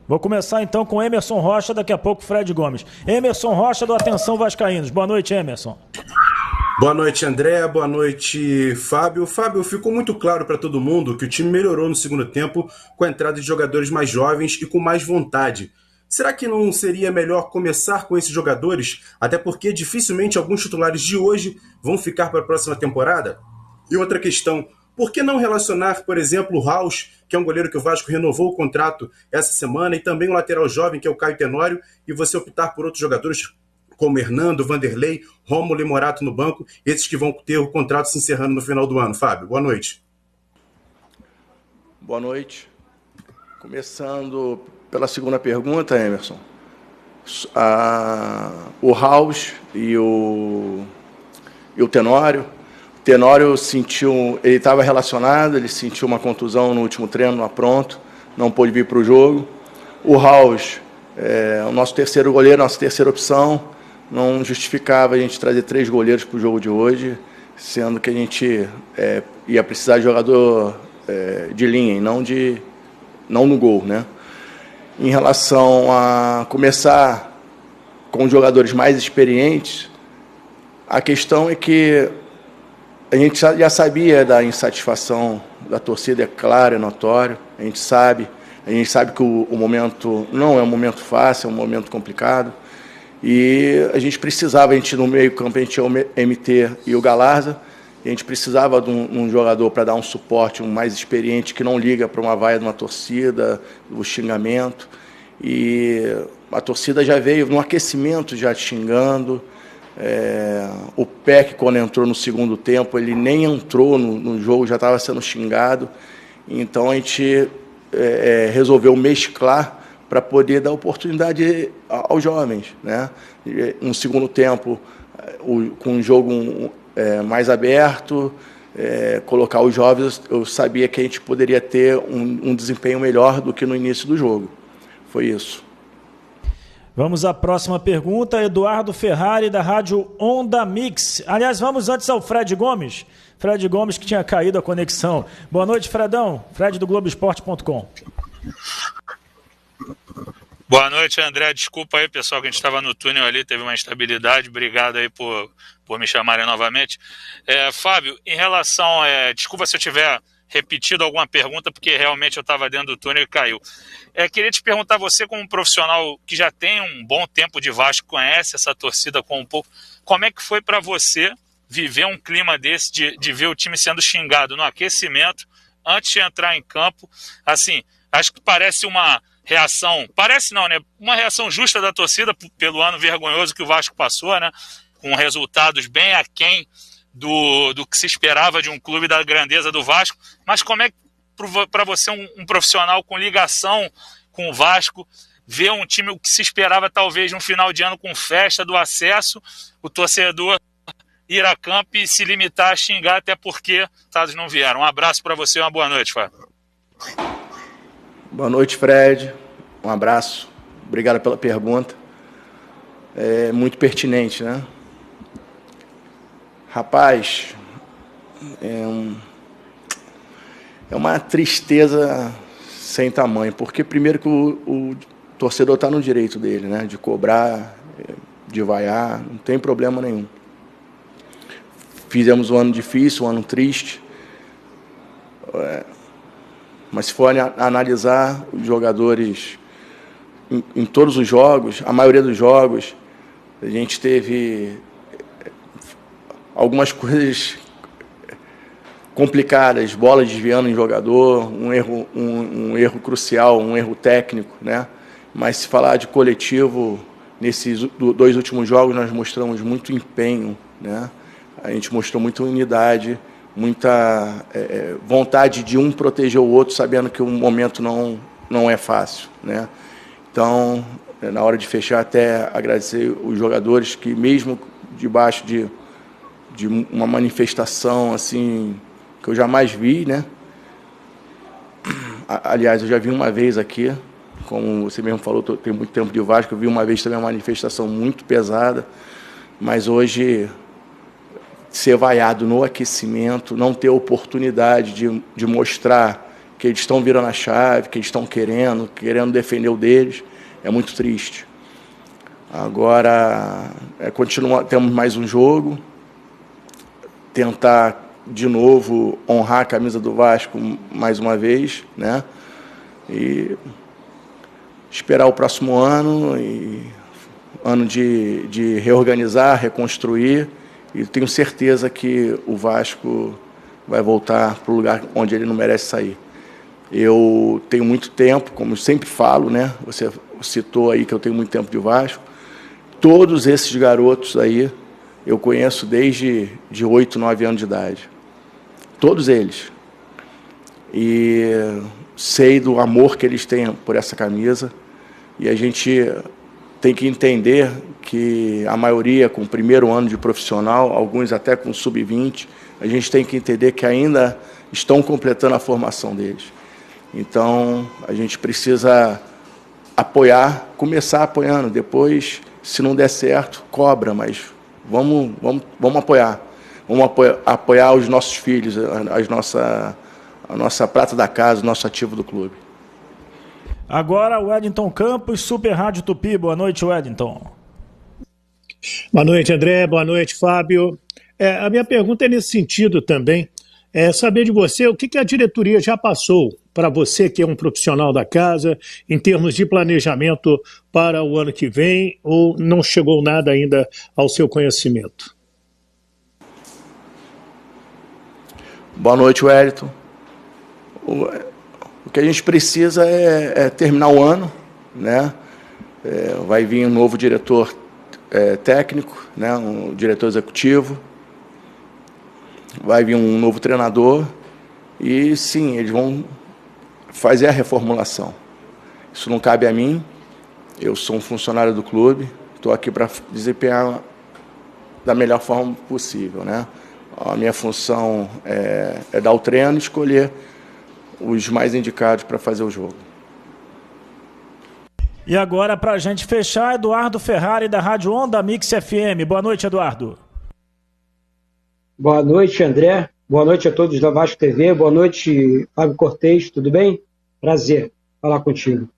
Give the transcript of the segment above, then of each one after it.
Vou começar então com Emerson Rocha, daqui a pouco Fred Gomes. Emerson Rocha do Atenção Vascaínos. Boa noite, Emerson. Boa noite, André. Boa noite, Fábio. Fábio, ficou muito claro para todo mundo que o time melhorou no segundo tempo com a entrada de jogadores mais jovens e com mais vontade. Será que não seria melhor começar com esses jogadores? Até porque dificilmente alguns titulares de hoje vão ficar para a próxima temporada? E outra questão, por que não relacionar, por exemplo, o Raus, que é um goleiro que o Vasco renovou o contrato essa semana, e também o lateral jovem, que é o Caio Tenório, e você optar por outros jogadores como Hernando, Vanderlei, Rômulo e Morato no banco, esses que vão ter o contrato se encerrando no final do ano? Fábio, boa noite. Boa noite. Começando pela segunda pergunta, Emerson. O Raus e o Tenório. O Tenório sentiu, ele estava relacionado, ele sentiu uma contusão no último treino, no Apronto, não pôde vir para o jogo. O Raus é o nosso terceiro goleiro, nossa terceira opção. Não justificava a gente trazer 3 goleiros para o jogo de hoje, sendo que a gente ia precisar de jogador de linha e não no gol, né? Em relação a começar com jogadores mais experientes, a questão é que a gente já sabia da insatisfação da torcida, é claro, é notório. A gente sabe que o momento não é um momento fácil, é um momento complicado. E a gente precisava, no meio-campo, a gente tinha o MT e o Galarza, a gente precisava de um jogador para dar um suporte, um mais experiente, que não liga para uma vaia de uma torcida, o xingamento. E a torcida já veio no aquecimento já xingando. O Peck, quando entrou no segundo tempo, ele nem entrou no jogo, já estava sendo xingado. Então a gente resolveu mesclar para poder dar oportunidade aos jovens, né? Um segundo tempo, com um jogo mais aberto, colocar os jovens, eu sabia que a gente poderia ter um desempenho melhor do que no início do jogo. Foi isso. Vamos à próxima pergunta, Eduardo Ferrari, da Rádio Onda Mix. Aliás, vamos antes ao Fred Gomes. Fred Gomes, que tinha caído a conexão. Boa noite, Fredão. Fred do Globoesporte.com. Boa noite, André. Desculpa aí, pessoal, que a gente estava no túnel ali, teve uma instabilidade. Obrigado aí por me chamarem novamente. Fábio, em relação... desculpa se eu tiver repetido alguma pergunta, porque realmente eu estava dentro do túnel e caiu. Queria te perguntar, você como um profissional que já tem um bom tempo de Vasco, conhece essa torcida com um pouco, como é que foi para você viver um clima desse, de ver o time sendo xingado no aquecimento, antes de entrar em campo? Assim, acho que parece uma reação, parece não, né? Uma reação justa da torcida pelo ano vergonhoso que o Vasco passou, né? Com resultados bem aquém do que se esperava de um clube da grandeza do Vasco. Mas como é que, para você, um profissional com ligação com o Vasco, ver um time que se esperava talvez um final de ano com festa do acesso, o torcedor ir a campo e se limitar a xingar, até porque os resultados não vieram? Um abraço para você e uma boa noite, Fábio. Boa noite, Fred. Um abraço. Obrigado pela pergunta. É muito pertinente, né? Rapaz, é uma tristeza sem tamanho, porque primeiro que o torcedor está no direito dele, né? De cobrar, de vaiar, não tem problema nenhum. Fizemos um ano difícil, um ano triste. Mas se for analisar os jogadores em todos os jogos, a maioria dos jogos, a gente teve algumas coisas complicadas, bola desviando em jogador, um erro crucial, um erro técnico, né? Mas se falar de coletivo, nesses 2 últimos jogos nós mostramos muito empenho, né? A gente mostrou muita unidade, muita vontade de um proteger o outro, sabendo que o momento não é fácil, né? Então, na hora de fechar, até agradecer os jogadores que, mesmo debaixo de uma manifestação assim que eu jamais vi, né? Aliás, eu já vi uma vez aqui, como você mesmo falou, tem muito tempo de Vasco, eu vi uma vez também uma manifestação muito pesada, mas hoje ser vaiado no aquecimento, não ter oportunidade de mostrar que eles estão virando a chave, que eles estão querendo defender o deles, é muito triste. Agora, temos mais um jogo, tentar de novo honrar a camisa do Vasco mais uma vez, né? E esperar o próximo ano, ano de reorganizar, reconstruir, e tenho certeza que o Vasco vai voltar para o lugar onde ele não merece sair. Eu tenho muito tempo, como eu sempre falo, né? Você citou aí que eu tenho muito tempo de Vasco. Todos esses garotos aí eu conheço desde de 8, 9 anos de idade. Todos eles. E sei do amor que eles têm por essa camisa. E a gente tem que entender que a maioria com o primeiro ano de profissional, alguns até com sub-20, a gente tem que entender que ainda estão completando a formação deles. Então, a gente precisa apoiar, começar apoiando, depois, se não der certo, cobra, mas vamos apoiar. Vamos apoiar os nossos filhos, a nossa prata da casa, o nosso ativo do clube. Agora o Wellington Campos, Super Rádio Tupi. Boa noite, Wellington. Boa noite, André. Boa noite, Fábio. A minha pergunta é nesse sentido também. É saber de você o que a diretoria já passou para você, que é um profissional da casa, em termos de planejamento para o ano que vem, ou não chegou nada ainda ao seu conhecimento? Boa noite, Wellington. O que a gente precisa é terminar o ano, né? Vai vir um novo diretor técnico, né? Um diretor executivo, vai vir um novo treinador e, sim, eles vão fazer a reformulação. Isso não cabe a mim, eu sou um funcionário do clube, estou aqui para desempenhar da melhor forma possível, né? A minha função é dar o treino e escolher os mais indicados para fazer o jogo. E agora, para a gente fechar, Eduardo Ferrari, da Rádio Onda Mix FM. Boa noite, Eduardo. Boa noite, André. Boa noite a todos da Vasco TV. Boa noite, Fábio Cortez. Tudo bem? Prazer falar contigo.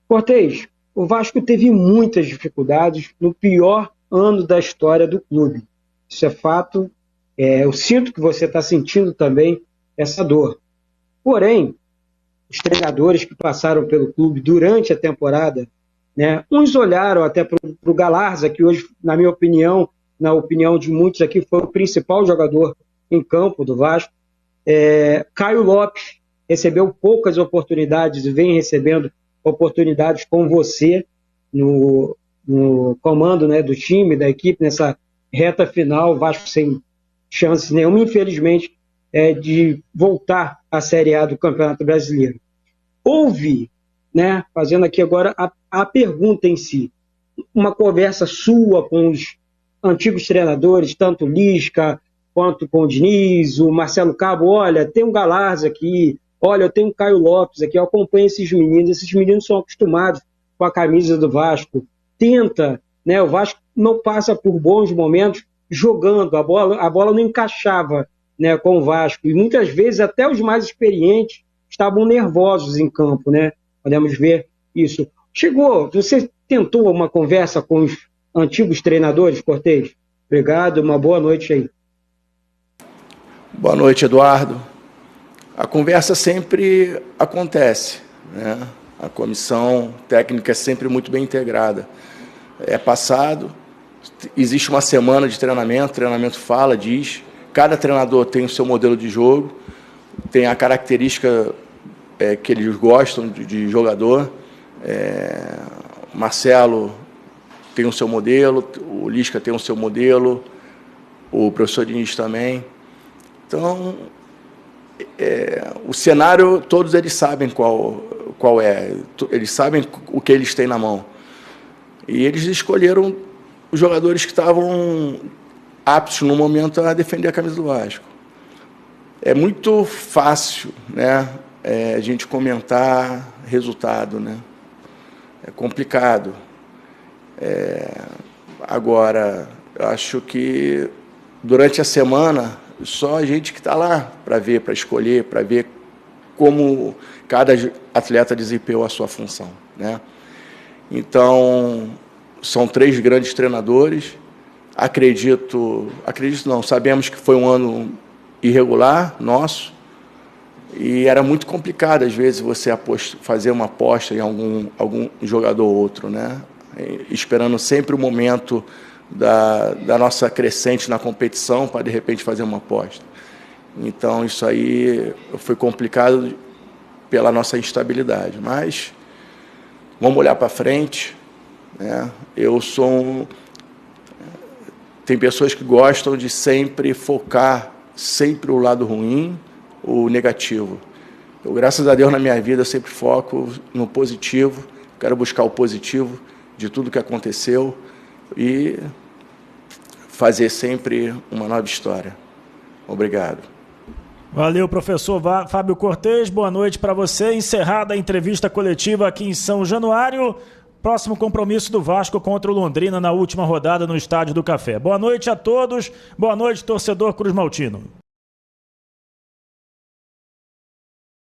Cortez, o Vasco teve muitas dificuldades no pior ano da história do clube. Isso é fato. Eu sinto que você está sentindo também essa dor. Porém, os treinadores que passaram pelo clube durante a temporada, né, uns olharam até para o Galarza, que hoje, na minha opinião, na opinião de muitos aqui, foi o principal jogador em campo do Vasco. Caio Lopes recebeu poucas oportunidades e vem recebendo oportunidades com você no comando, né, do time, da equipe, nessa reta final, o Vasco sem chance nenhuma, infelizmente, de voltar à Série A do Campeonato Brasileiro. Houve, né, fazendo aqui agora a pergunta em si, uma conversa sua com os antigos treinadores, tanto Lisca quanto com o Diniz, o Marcelo Cabo, olha, tem um Galarza aqui, olha, eu tenho um Caio Lopes aqui, eu acompanho esses meninos são acostumados com a camisa do Vasco, tenta, né, o Vasco não passa por bons momentos jogando, a bola não encaixava, né, com o Vasco, e muitas vezes até os mais experientes estavam nervosos em campo, né, podemos ver isso. Você tentou uma conversa com os antigos treinadores, Cortez? Obrigado, uma boa noite aí. Boa noite, Eduardo. A conversa sempre acontece, né? A comissão técnica é sempre muito bem integrada. É passado, existe uma semana de treinamento fala, diz, cada treinador tem o seu modelo de jogo, tem a característica que eles gostam de jogador. Marcelo tem o seu modelo, o Lisca tem o seu modelo, o professor Diniz também. Então, o cenário, todos eles sabem qual é, eles sabem o que eles têm na mão. E eles escolheram os jogadores que estavam aptos no momento a defender a camisa do Vasco. É muito fácil, né, a gente comentar resultado, né? É complicado. Agora, eu acho que durante a semana, só a gente que está lá para ver, para escolher, para ver como cada atleta desempenhou a sua função, né? Então, são 3 grandes treinadores. Acredito não, sabemos que foi um ano irregular nosso, e era muito complicado, às vezes, você fazer uma aposta em algum jogador ou outro, né? Esperando sempre o momento da nossa crescente na competição para, de repente, fazer uma aposta. Então, isso aí foi complicado pela nossa instabilidade. Mas vamos olhar para frente, né? Tem pessoas que gostam de sempre focar sempre o lado ruim, o negativo. Eu, graças a Deus, na minha vida, sempre foco no positivo, quero buscar o positivo de tudo que aconteceu e fazer sempre uma nova história. Obrigado. Valeu, professor Fábio Cortez. Boa noite para você. Encerrada a entrevista coletiva aqui em São Januário. Próximo compromisso do Vasco contra o Londrina na última rodada no Estádio do Café. Boa noite a todos. Boa noite, torcedor Cruz Maltino.